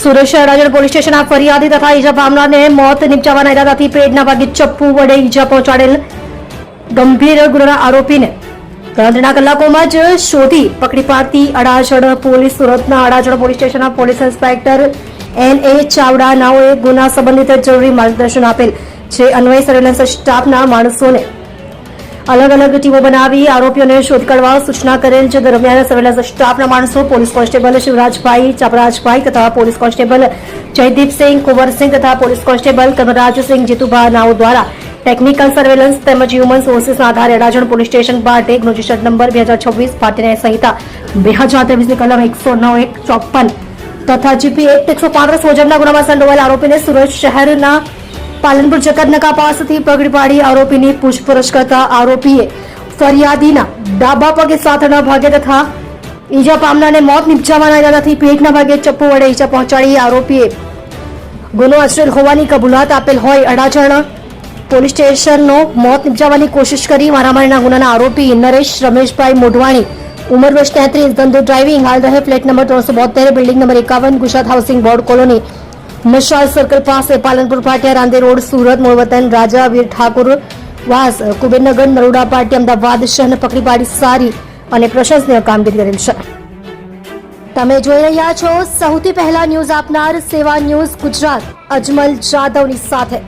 સુરત શહેર અડાજણ પોલીસ સ્ટેશનના ફરિયાદી તથા ઈજા પામનારને મોત નિપજાવવાના ઇરાદાથી પેટના ભાગે ચપ્પુ વડે ઈજા પહોંચાડેલ ગંભીર ગુનાના આરોપીને ગણતરીના કલાકોમાં જ શોધી પકડી પાડતી અડાજણ પોલીસ. સુરતના અડાજણ પોલીસ સ્ટેશનના પોલીસ ઇન્સ્પેક્ટર N.A. ચાવડા નાઓએ ગુના સંબંધિત જરૂરી માર્ગદર્શન આપેલ છે. અન્વયે સર્વેલન્સ સ્ટાફના માણસોને અલગ અલગ ટીમો બનાવી આરોપીઓને શોધી કાઢવા સૂચના કરેલ છે. દરમિયાન સર્વેલન્સ સ્ટાફના માણસો પોલીસ કોન્સ્ટેબલ શિવરાજભાઈ ચાપરાજભાઈ તથા પોલીસ કોન્સ્ટેબલ જયદીપસિંહ કુંવરસિંહ તથા પોલીસ કોન્સ્ટેબલ કનરાજસિંહ જીતુભા નાઓ દ્વારા ટેકનિકલ સર્વેલન્સ તેમજ હ્યુમન સોર્સિસના આધારે અડાજણ પોલીસ સ્ટેશન બાટે ગુનો રજિસ્ટર્ડ નંબર 2026 ભારતીય સંહિતા 2023 કલમ 109(1)54 તથા જીપી એક્ટ 135 મુજબના ગુનામાં સંડોવાયેલ આરોપીને સુરત શહેરના પાલનપુર જકાતનાકા પાસેથી પકડી પાડી આરોપીની પૂછપરછ કરતા આરોપીએ ફરિયાદીના ડાબા પગે સાથળના ભાગે તથા ઈજા પામનારને મોત નિપજાવવાના ઇરાદાથી પેટના ભાગે ચપ્પુ વડે ઈજા પહોંચાડી આરોપીએ ગુનો આચરેલ હોવાની કબૂલાત આપેલ હોય અડાજણ પોલીસ સ્ટેશનનો મોત નિપજાવવાની કોશિશ કરી મારામારીના ગુનાના આરોપી નરેશ રમેશભાઈ મોઢવાણી ઉંમર વર્ષ 33 ધંધો ડ્રાઇવિંગ હાલ રહે flat number 372 building number 51 Gujarat housing board colony મશાલ સર્કલ પાસે પાલનપુર પાટિયા રાંદે રોડ સુરત મૂળ વતન રાજા વીર ઠાકુર વાસ કુબેરનગર નરોડા પાટી અમદાવાદ શહેરને પકડી પાડી સારી અને પ્રશંસનીય કામગીરી કરેલ છે. તમે જોઈ રહ્યા છો સૌથી પહેલા ન્યૂઝ આપનાર સેવા ન્યૂઝ ગુજરાત અજમલ જાદવની સાથે.